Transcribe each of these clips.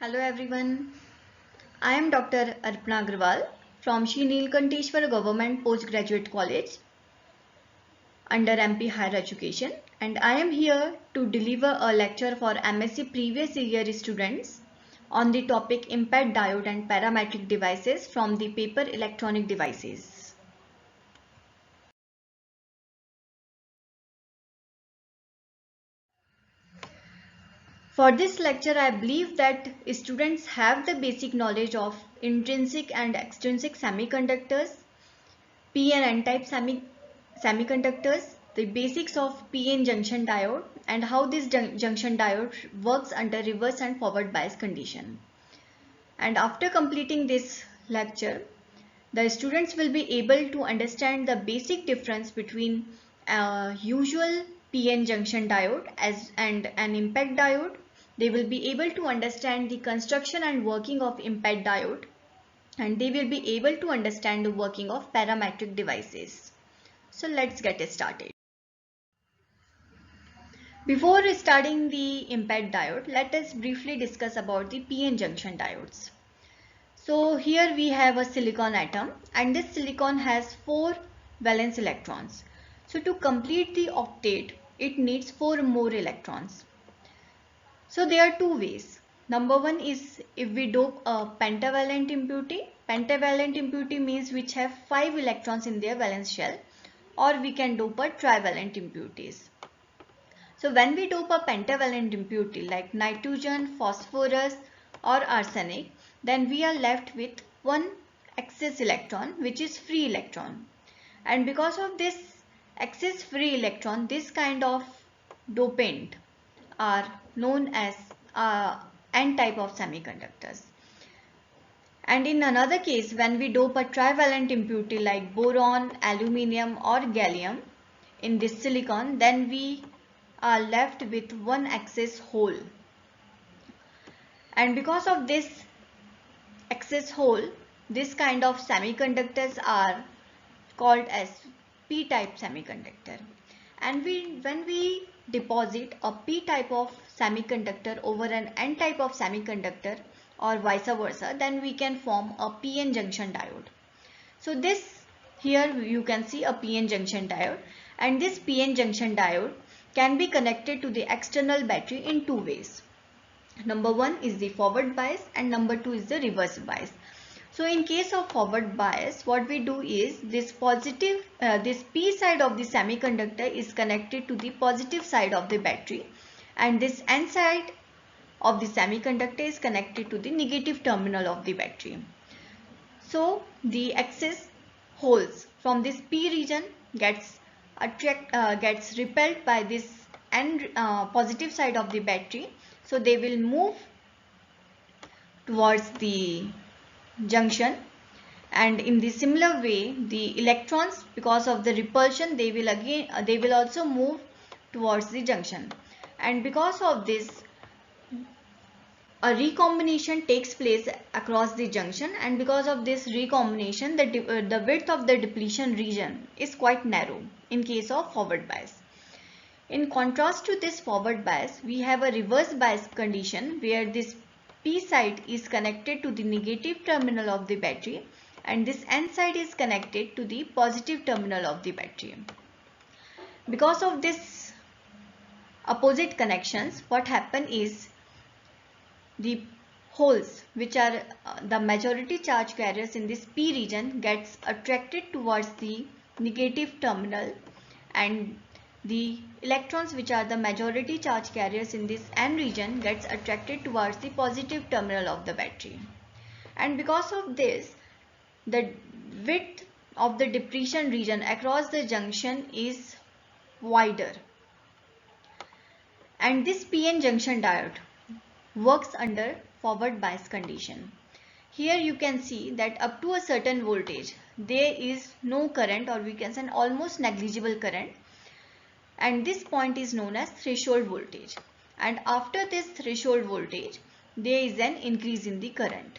Hello everyone, I am Dr. Arpana Agrawal from Shri Neelkanteshwar Government Postgraduate College under MP Higher Education, and I am here to deliver a lecture for MSc previous year students on the topic impact diode and parametric devices from the paper electronic devices. For this lecture, I believe that students have the basic knowledge of intrinsic and extrinsic semiconductors, P and N-type semiconductors, the basics of PN junction diode and how this junction diode works under reverse and forward bias condition. And after completing this lecture, the students will be able to understand the basic difference between a usual PN junction diode and an impact diode. They will be able to understand the construction and working of impact diode, and they will be able to understand the working of parametric devices. So let's get started. Before starting the impact diode, let us briefly discuss about the PN junction diodes. So here we have a silicon atom, and this silicon has 4 valence electrons. So to complete the octet, it needs 4 more electrons. So there are two ways. Number one is if we dope a pentavalent impurity. Pentavalent impurity means which have 5 electrons in their valence shell, or we can dope a trivalent impurities. So when we dope a pentavalent impurity like nitrogen, phosphorus or arsenic, then we are left with one excess electron which is free electron. And because of this excess free electron, this kind of dopant are known as N-type of semiconductors. And in another case, when we dope a trivalent impurity like boron, aluminium or gallium in this silicon, then we are left with one excess hole. And because of this excess hole, this kind of semiconductors are called as p-type semiconductor. And when we deposit a p-type of semiconductor over an n-type of semiconductor or vice versa, then we can form a PN junction diode. So this here you can see a PN junction diode, and this PN junction diode can be connected to the external battery in two ways. Number one is the forward bias and number two is the reverse bias. So in case of forward bias, what we do is this P side of the semiconductor is connected to the positive side of the battery, and this N side of the semiconductor is connected to the negative terminal of the battery. So the excess holes from this P region gets repelled by this N positive side of the battery. So they will move towards the junction, and in the similar way the electrons, because of the repulsion, they will also move towards the junction, and because of this a recombination takes place across the junction, and because of this recombination the width of the depletion region is quite narrow in case of forward bias. In contrast to this forward bias, we have a reverse bias condition where this P side is connected to the negative terminal of the battery and this N side is connected to the positive terminal of the battery. Because of this opposite connections, what happen is the holes which are the majority charge carriers in this P region gets attracted towards the negative terminal, and the electrons which are the majority charge carriers in this N region gets attracted towards the positive terminal of the battery. And because of this, the width of the depletion region across the junction is wider. And this PN junction diode works under forward bias condition. Here you can see that up to a certain voltage there is no current, or we can say almost negligible current, and this point is known as threshold voltage, and after this threshold voltage there is an increase in the current,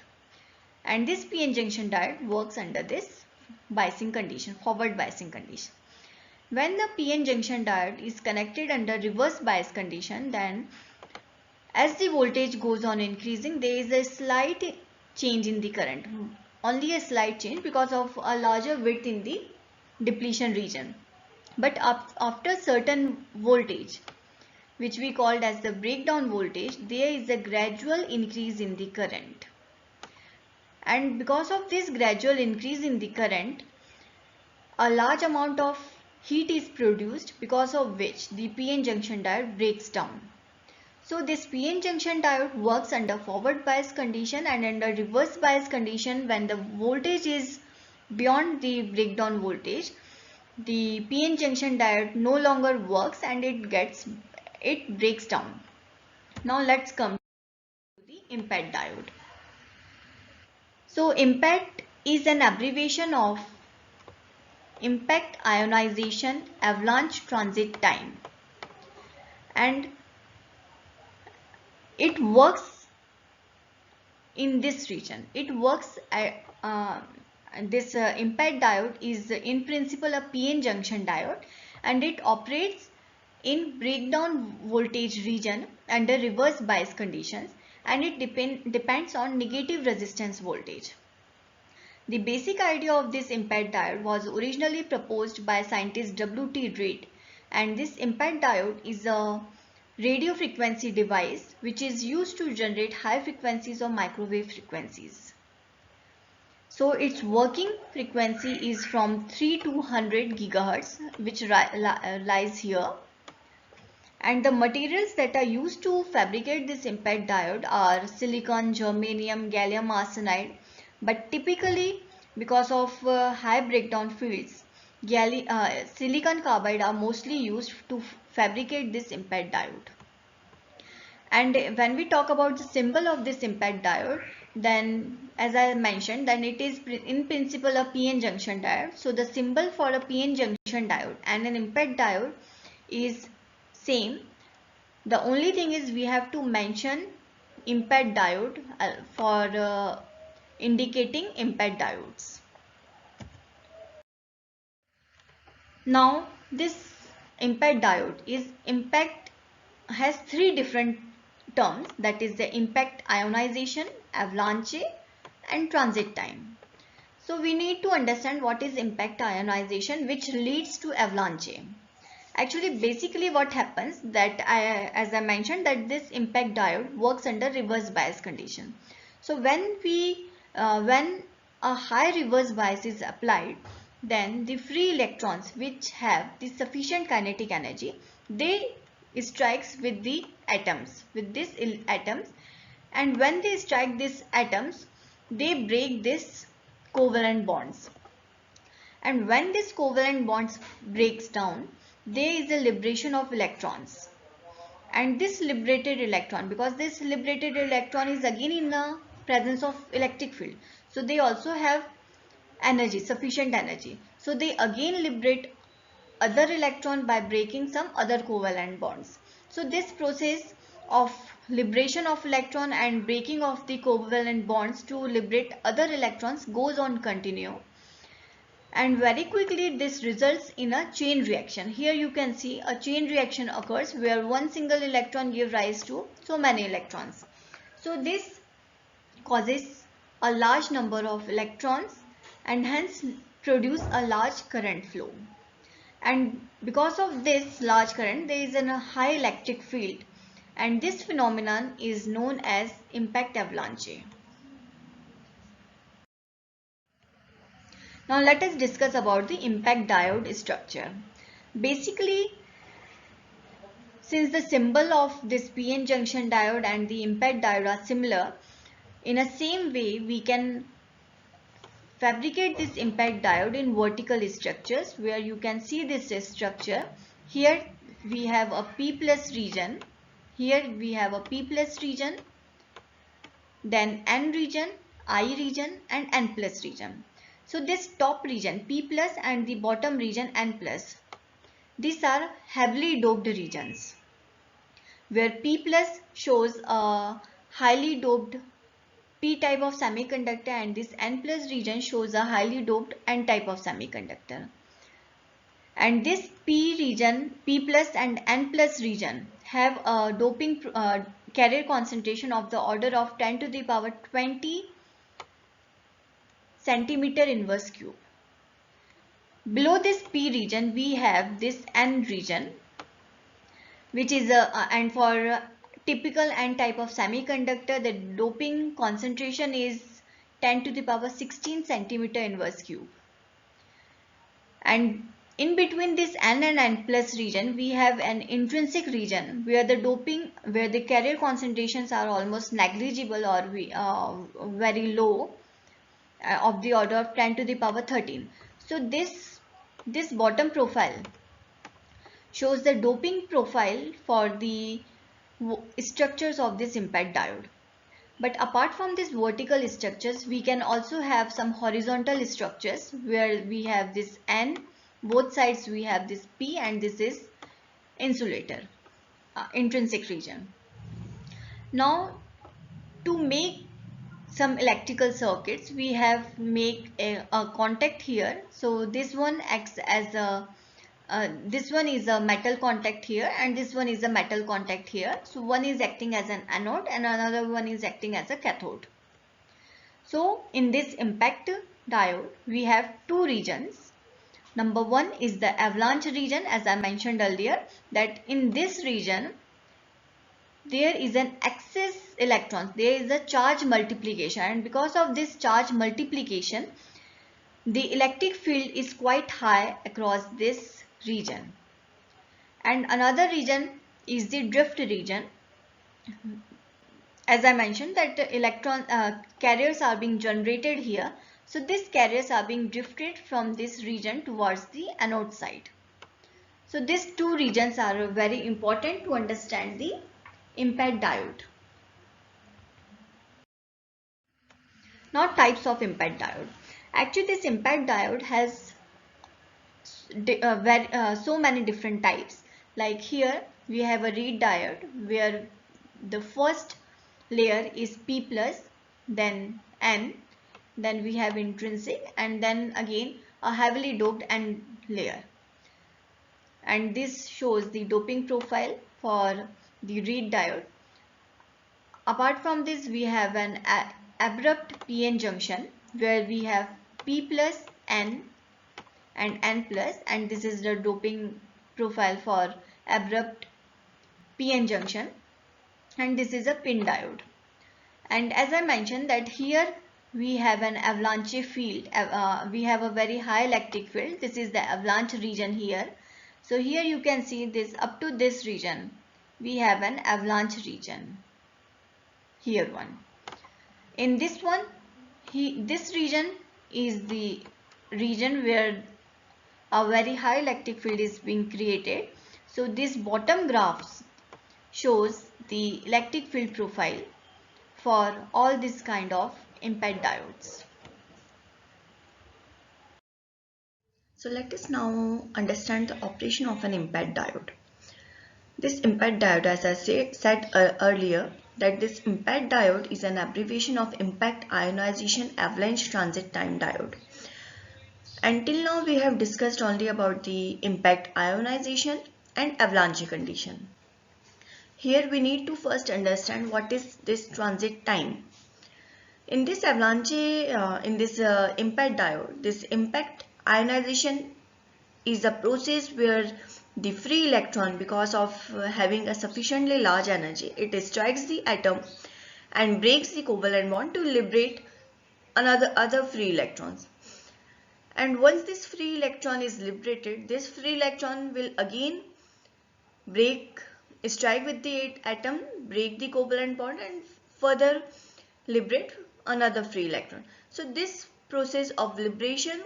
and this PN junction diode works under this biasing condition, forward biasing condition. When the PN junction diode is connected under reverse bias condition, then As the voltage goes on increasing, there is a slight change in the current, only a slight change because of a larger width in the depletion region. But after certain voltage, which we called as the breakdown voltage, there is a gradual increase in the current. And because of this gradual increase in the current, a large amount of heat is produced, because of which the PN junction diode breaks down. So this PN junction diode works under forward bias condition and under reverse bias condition. When the voltage is beyond the breakdown voltage, the PN junction diode no longer works and it breaks down. Now let's come to the IMPET diode. So IMPET is an abbreviation of impact ionization avalanche transit time, and it works in this region. It works this IMPET diode is in principle a PN junction diode, and it operates in breakdown voltage region under reverse bias conditions, and it depends on negative resistance voltage. The basic idea of this IMPET diode was originally proposed by scientist W.T. Reid, and this IMPET diode is a radio frequency device which is used to generate high frequencies or microwave frequencies. So its working frequency is from 3 to 100 gigahertz, which lies here. And the materials that are used to fabricate this IMPET diode are silicon, germanium, gallium arsenide. But typically, because of high breakdown fields, silicon carbide are mostly used to fabricate this IMPET diode. And when we talk about the symbol of this IMPET diode, then as I mentioned, then it is in principle a PN junction diode. So the symbol for a PN junction diode and an IMPET diode is same. The only thing is we have to mention IMPET diode for indicating IMPET diodes. Now this IMPET diode has three different terms, that is the impact ionization, avalanche and transit time. So we need to understand what is impact ionization, which leads to avalanche. Actually, basically what happens that as I mentioned, that this impact diode works under reverse bias condition. So when a high reverse bias is applied, then the free electrons which have the sufficient kinetic energy, they strikes with the atoms, and when they strike these atoms, they break this covalent bonds. And when this covalent bonds breaks down, there is a liberation of electrons. And this liberated electron, because this liberated electron is again in the presence of electric field, so they also have energy, sufficient energy. So they again liberate other electron by breaking some other covalent bonds. So this process of liberation of electron and breaking of the covalent bonds to liberate other electrons goes on continue, and very quickly this results in a chain reaction. Here you can see a chain reaction occurs where one single electron gives rise to so many electrons. So this causes a large number of electrons and hence produce a large current flow. And because of this large current, there is a high electric field, and this phenomenon is known as impact avalanche. Now let us discuss about the impact diode structure. Basically, since the symbol of this PN junction diode and the impact diode are similar, in a same way we can fabricate this impact diode in vertical structures, where you can see this structure. Here we have a P plus region, here we have a P plus region, then N region, I region and N plus region. So this top region P plus and the bottom region N plus, these are heavily doped regions, where P plus shows a highly doped P type of semiconductor and this N plus region shows a highly doped N type of semiconductor. And this P region, P plus and N plus region have a doping carrier concentration of the order of 10 to the power 20 centimeter inverse cube. Below this P region, we have this N region, which is and for typical N type of semiconductor, the doping concentration is 10 to the power 16 centimeter inverse cube. And in between this N and N plus region, we have an intrinsic region where the carrier concentrations are almost negligible or very low, of the order of 10 to the power 13. So this bottom profile shows the doping profile for the structures of this impact diode. But apart from these vertical structures, we can also have some horizontal structures where we have this N, both sides we have this P, and this is insulator, intrinsic region. Now, to make some electrical circuits, we have make a contact here. So this one acts as a this one is a metal contact here, and this one is a metal contact here. So one is acting as an anode and another one is acting as a cathode. So in this impact diode, we have two regions. Number one is the avalanche region, as I mentioned earlier, that in this region there is an excess electrons, there is a charge multiplication, and because of this charge multiplication, the electric field is quite high across this region. And another region is the drift region. As I mentioned that carriers are being generated here, so these carriers are being drifted from this region towards the anode side. So these two regions are very important to understand the impact diode. Now, types of impact diode. Actually, this impact diode has so many different types. Like here we have a reed diode where the first layer is P plus, then N, then we have intrinsic, and then again a heavily doped N layer. And this shows the doping profile for the reed diode. Apart from this, we have an abrupt PN junction where we have P plus N and N plus, and this is the doping profile for abrupt PN junction, and this is a pin diode. And as I mentioned that here we have an avalanche field, we have a very high electric field. This is the avalanche region here. So here you can see this up to this region we have an avalanche region, here one. In this one, this region is the region where a very high electric field is being created. So this bottom graphs shows the electric field profile for all this kind of impact diodes. So let us now understand the operation of an impact diode. This impact diode, as I said earlier, that this impact diode is an abbreviation of impact ionization avalanche transit time diode. Until now we have discussed only about the impact ionization and avalanche condition. Here we need to first understand what is this transit time. In this avalanche, impact diode, this impact ionization is a process where the free electron, because of having a sufficiently large energy, it strikes the atom and breaks the covalent bond to liberate other free electrons. And once this free electron is liberated, this free electron will again strike with the atom, break the covalent bond, and further liberate another free electron. So this process of liberation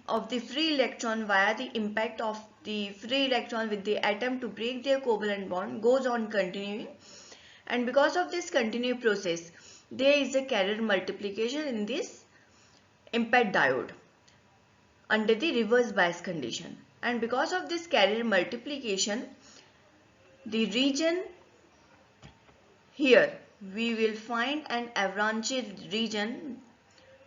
of the free electron via the impact of the free electron with the atom to break their covalent bond goes on continuing, and because of this continued process there is a carrier multiplication in this impact diode under the reverse bias condition. And because of this carrier multiplication, the region here we will find an avalanche region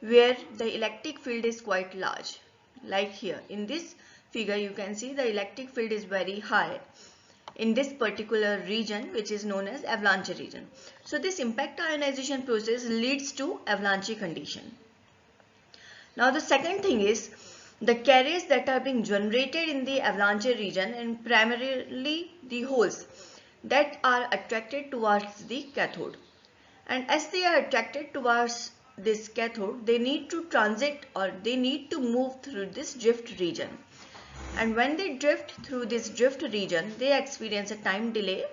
where the electric field is quite large. Like here in this figure you can see the electric field is very high in this particular region, which is known as avalanche region. So this impact ionization process leads to avalanche condition. Now the second thing is the carriers that are being generated in the avalanche region, and primarily the holes that are attracted towards the cathode. And as they are attracted towards this cathode, they need to transit, or they need to move through this drift region. And when they drift through this drift region, they experience a time delay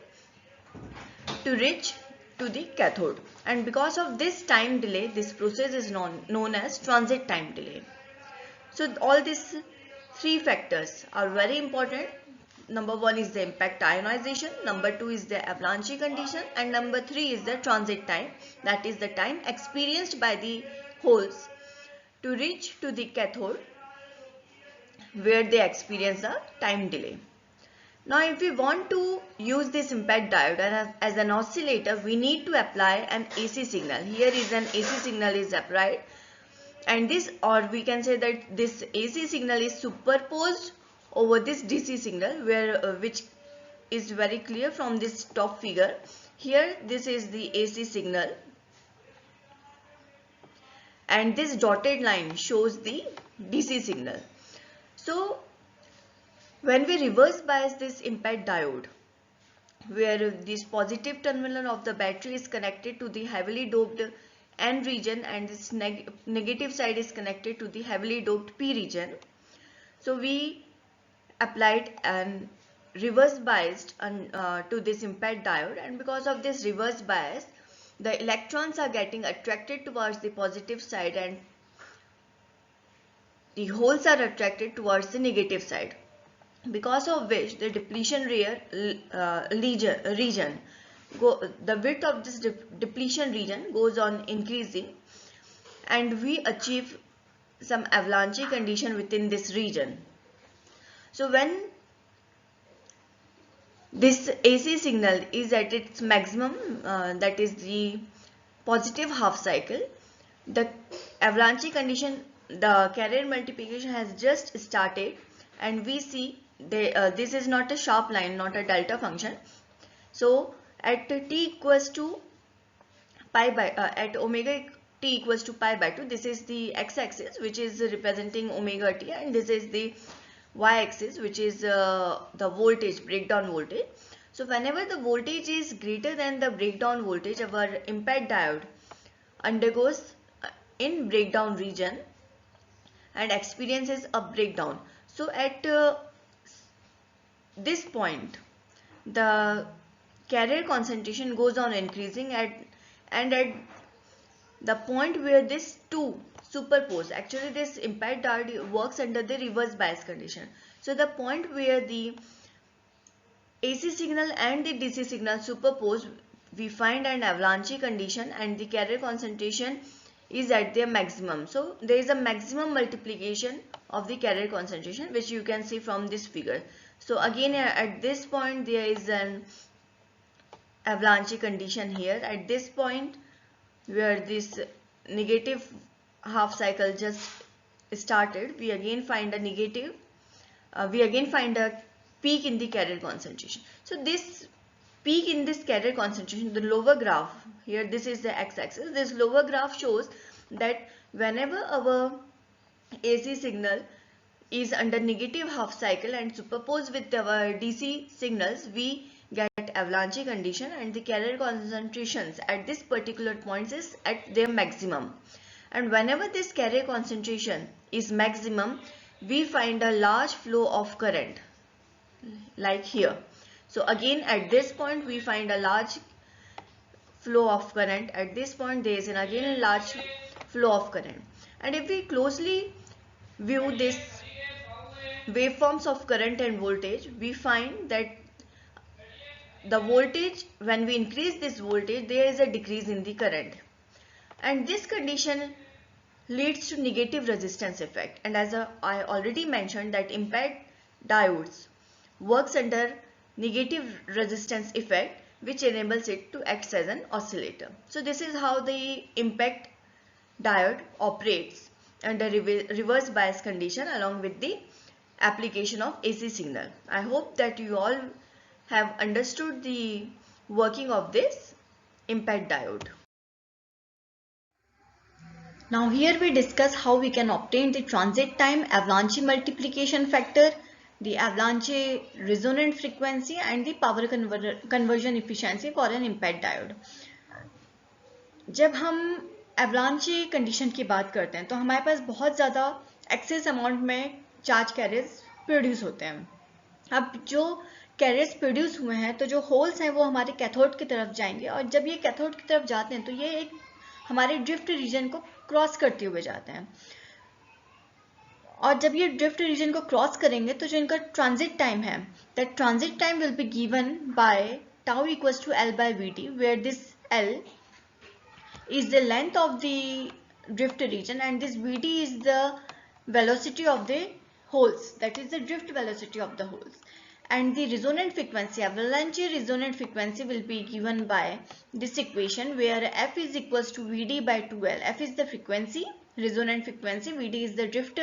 to reach to the cathode. And because of this time delay, this process is known as transit time delay. So all these three factors are very important. Number one is the impact ionization, number two is the avalanche condition, and number three is the transit time, that is the time experienced by the holes to reach to the cathode, where they experience a time delay. Now if we want to use this impact diode as an oscillator, we need to apply an AC signal. Here is an AC signal is applied, and this, or we can say that this AC signal is superposed over this DC signal, which is very clear from this top figure. Here this is the AC signal, and this dotted line shows the DC signal. So when we reverse bias this impact diode, where this positive terminal of the battery is connected to the heavily doped N region and this negative side is connected to the heavily doped P region. So we applied an reverse bias to this impact diode, and because of this reverse bias, the electrons are getting attracted towards the positive side and the holes are attracted towards the negative side, because of which the depletion region, the width of this depletion region goes on increasing, and we achieve some avalanche condition within this region. So when this AC signal is at its maximum, that is the positive half cycle, the avalanche condition, the carrier multiplication has just started, and we see this is not a sharp line, not a delta function. So at t equals to pi by at omega t equals to pi by 2, this is the x-axis, which is representing omega t, and this is the y-axis, which is the voltage, breakdown voltage. So whenever the voltage is greater than the breakdown voltage, our impact diode undergoes in breakdown region and experiences a breakdown. So at this point, the carrier concentration goes on increasing, and at the point where this two superpose, actually this impact diode works under the reverse bias condition. So the point where the AC signal and the DC signal superpose, we find an avalanche condition, and the carrier concentration is at their maximum. So there is a maximum multiplication of the carrier concentration, which you can see from this figure. So again at this point there is an avalanche condition here. At this point where this negative half cycle just started, we again find a negative, we again find a peak in the carrier concentration. So this peak in this carrier concentration, the lower graph here, this is the x-axis, this lower graph shows that whenever our AC signal is under negative half cycle and superposed with our DC signals, we get avalanche condition, and the carrier concentrations at this particular point is at their maximum. And whenever this carrier concentration is maximum, we find a large flow of current, like here. So again at this point we find a large flow of current. At this point there is again a large flow of current. And if we closely view this waveforms of current and voltage, we find that the voltage, when we increase this voltage, there is a decrease in the current, and this condition leads to negative resistance effect. And as I already mentioned, that impact diodes works under negative resistance effect, which enables it to act as an oscillator. So this is how the impact diode operates under reverse bias condition along with the application of AC signal. I hope that you all have understood the working of this IMPET diode. Now here we discuss how we can obtain the transit time, avalanche multiplication factor, the avalanche resonant frequency and the power conversion efficiency for an IMPET diode. जब हम avalanche condition की बात करते हैं तो हमारे पास बहुत ज़्यादा एक्सेस अमाउंट में चार्ज कैरियर्स प्रोड्यूस होते हैं. अब जो कैरियर्स प्रोड्यूस हुए हैं तो जो होल्स हैं वो हमारे कैथोड की तरफ जाएंगे और जब ये कैथोड की तरफ जाते हैं तो ये एक हमारे ड्रिफ्ट रीजन को क्रॉस करते हुए जाते हैं और जब ये ड्रिफ्ट रीजन को क्रॉस करेंगे तो जो इनका ट्रांजिट टाइम है that transit time will be given by tau equals to L by Vt where this L is the length of the drift region and this Vt is the velocity of the holes, that is the drift velocity of the holes. And the resonant frequency, avalanche resonant frequency will be given by this equation where F is equals to Vd by 2L. F is the frequency, resonant frequency, Vd is the drift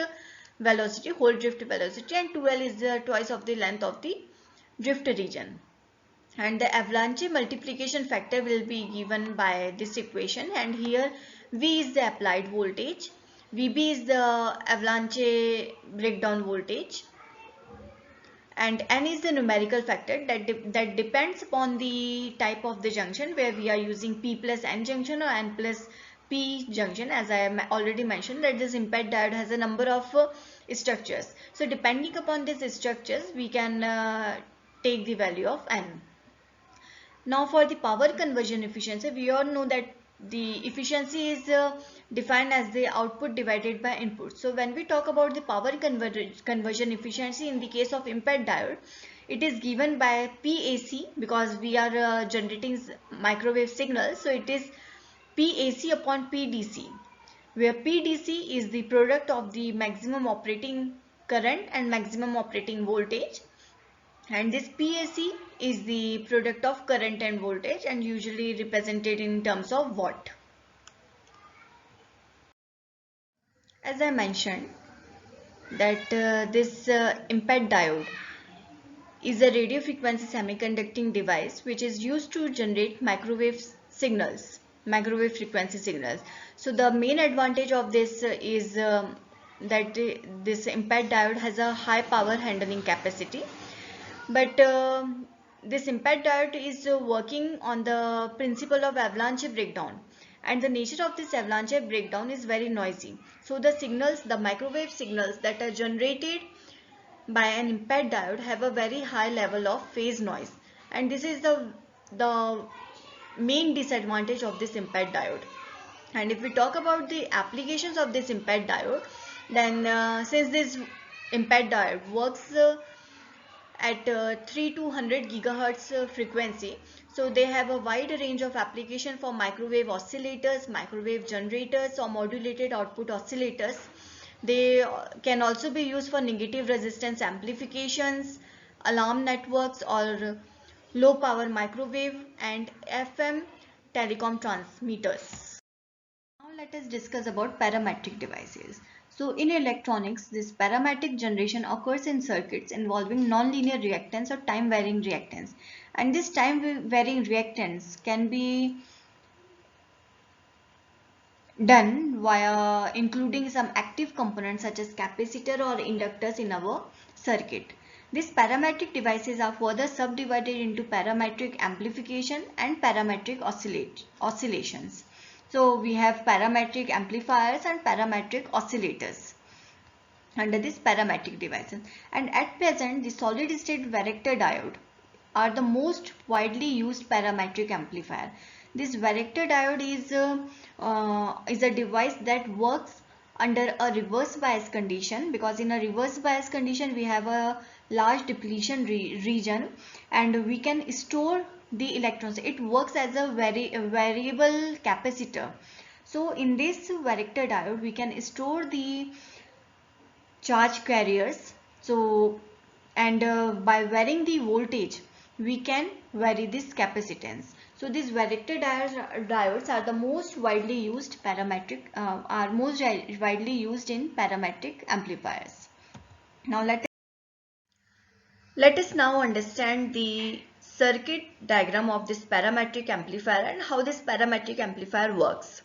velocity, whole drift velocity and 2L is the twice of the length of the drift region. And the avalanche multiplication factor will be given by this equation and here V is the applied voltage, Vb is the avalanche breakdown voltage and N is the numerical factor that depends upon the type of the junction where we are using P plus N junction or N plus P junction. As I already mentioned that this IMPET diode has a number of structures. So depending upon these structures we can take the value of N. Now for the power conversion efficiency, we all know that the efficiency is defined as the output divided by input. So when we talk about the power conversion efficiency in the case of IMPET diode, it is given by PAC because we are generating microwave signals. So it is PAC upon PDC, where PDC is the product of the maximum operating current and maximum operating voltage. And this PAC is the product of current and voltage and usually represented in terms of watt. As I mentioned that this IMPET diode is a radio frequency semiconducting device which is used to generate microwave signals, microwave frequency signals. So the main advantage of this is that this IMPET diode has a high power handling capacity. But this IMPET diode is working on the principle of avalanche breakdown and the nature of this avalanche breakdown is very noisy. So the signals, the microwave signals that are generated by an IMPET diode have a very high level of phase noise and this is the main disadvantage of this IMPET diode. And if we talk about the applications of this IMPET diode, then since this IMPET diode works at 3 to 100 gigahertz frequency, so they have a wide range of application for microwave oscillators, microwave generators or modulated output oscillators. They can also be used for negative resistance amplifications, alarm networks or low power microwave and FM telecom transmitters. Now let us discuss about parametric devices. So in electronics, this parametric generation occurs in circuits involving nonlinear reactance or time varying reactance. And this time varying reactance can be done via including some active components such as capacitor or inductors in our circuit. These parametric devices are further subdivided into parametric amplification and parametric oscillations. So we have parametric amplifiers and parametric oscillators under this parametric devices. And at present, the solid state varactor diode are the most widely used parametric amplifier. This varactor diode is a device that works under a reverse bias condition, because in a reverse bias condition we have a large depletion region and we can store the electrons. It works as a variable capacitor. So in this varactor diode we can store the charge carriers. So and by varying the voltage we can vary this capacitance. So these varactor diodes are the most widely used parametric widely used in parametric amplifiers. Now let us now understand the circuit diagram of this parametric amplifier and how this parametric amplifier works.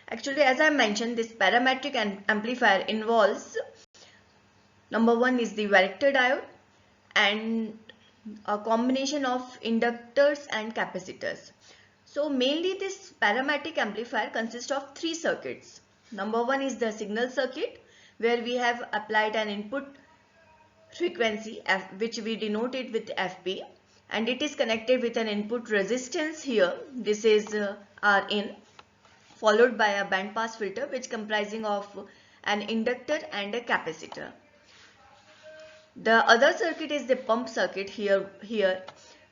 Actually, as I mentioned, this parametric amplifier involves, number one is the varactor diode and a combination of inductors and capacitors. So mainly this parametric amplifier consists of three circuits. Number one is the signal circuit, where we have applied an input frequency which we denote it with Fp, and it is connected with an input resistance here. This is Rin, followed by a band pass filter which comprising of an inductor and a capacitor. The other circuit is the pump circuit here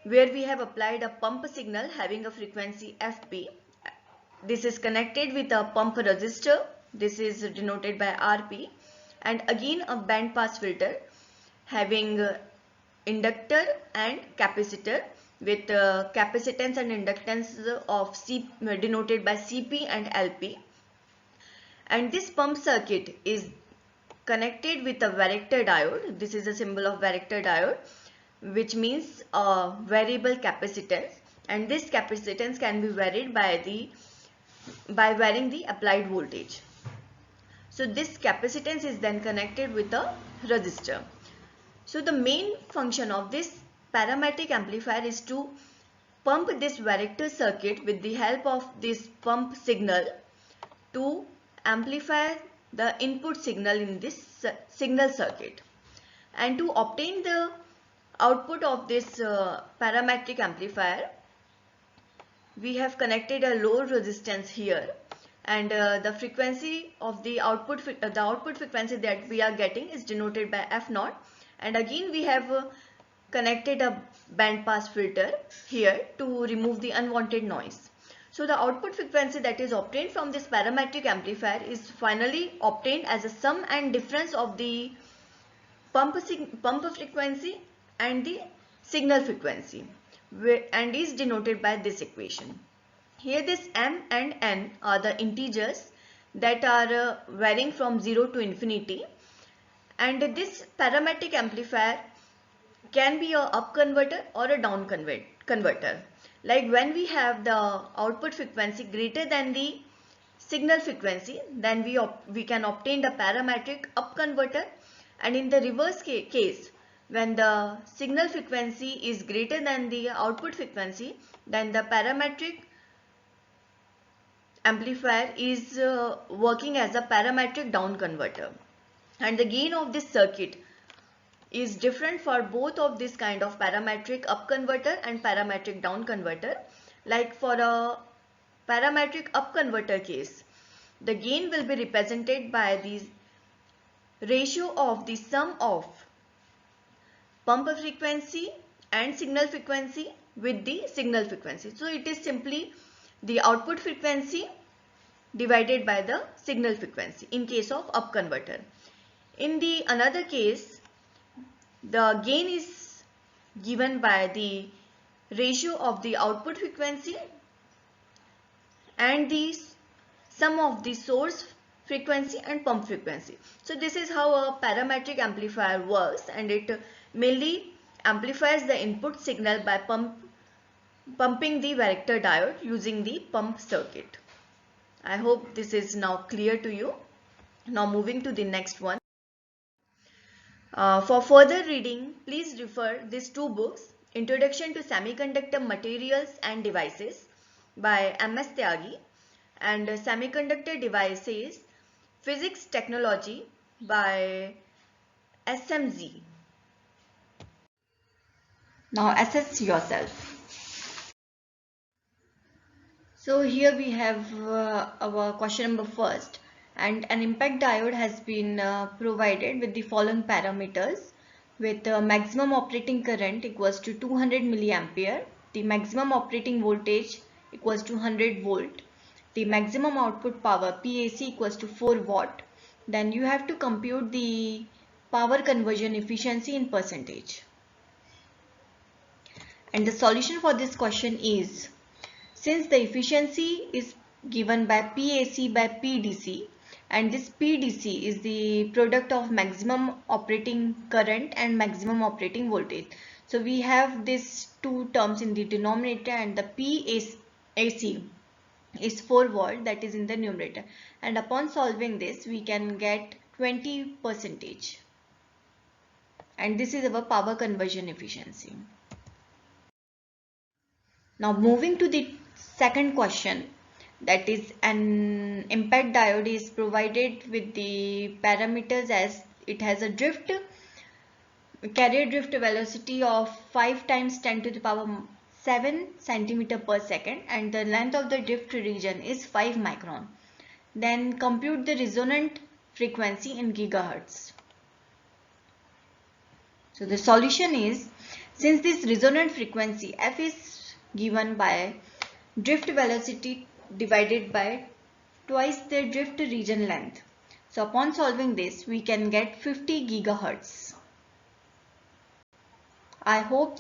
where we have applied a pump signal having a frequency Fp. This is connected with a pump resistor. This is denoted by Rp, and again a band pass filter having inductor and capacitor with capacitance and inductance of denoted by Cp and Lp. And this pump circuit is connected with a varactor diode. This is a symbol of varactor diode, which means a variable capacitance, and this capacitance can be varied by varying the applied voltage. So this capacitance is then connected with a resistor. So the main function of this parametric amplifier is to pump this varactor circuit with the help of this pump signal to amplify the input signal in this signal circuit. And to obtain the output of this parametric amplifier, we have connected a load resistance here, and the frequency of the output frequency that we are getting is denoted by F0, and again we have connected a band pass filter here to remove the unwanted noise. So the output frequency that is obtained from this parametric amplifier is finally obtained as a sum and difference of the pump frequency and the signal frequency, and is denoted by this equation. Here this m and n are the integers that are varying from 0 to infinity, and this parametric amplifier can be a up converter or a down converter. Like when we have the output frequency greater than the signal frequency, then we can obtain the parametric up converter, and in the reverse case, when the signal frequency is greater than the output frequency, then the parametric amplifier is working as a parametric down converter, and the gain of this circuit is different for both of this kind of parametric up converter and parametric down converter. Like for a parametric up converter case, the gain will be represented by the ratio of the sum of pump frequency and signal frequency with the signal frequency. So it is simply the output frequency divided by the signal frequency in case of up converter. In the another case, the gain is given by the ratio of the output frequency and the sum of the source frequency and pump frequency. So this is how a parametric amplifier works, and it mainly amplifies the input signal by pumping the varactor diode using the pump circuit. I hope this is now clear to you. Now moving to the next one. For further reading, please refer these two books, Introduction to Semiconductor Materials and Devices by M.S. Tyagi and Semiconductor Devices Physics Technology by SMZ. Now assess yourself. So here we have our question number first. And an impact diode has been provided with the following parameters, with maximum operating current equals to 200 milliampere, the maximum operating voltage equals to 100 volt, the maximum output power PAC equals to 4 watt. Then you have to compute the power conversion efficiency in percentage. And the solution for this question is, since the efficiency is given by PAC by PDC, and this PDC is the product of maximum operating current and maximum operating voltage. So we have these two terms in the denominator, and the P is AC is 4 volt, that is in the numerator, and upon solving this we can get 20%, and this is our power conversion efficiency. Now moving to the second question, that is an IMPET diode is provided with the parameters as it has a carrier drift velocity of 5 times 10 to the power 7 centimeter per second, and the length of the drift region is 5 micron. Then compute the resonant frequency in gigahertz. So the solution is, since this resonant frequency f is given by drift velocity divided by twice the drift region length. So upon solving this we can get 50 gigahertz. I hope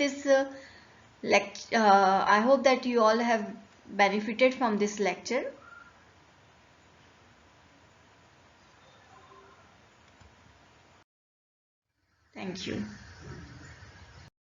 I hope that you all have benefited from this lecture. Thank you.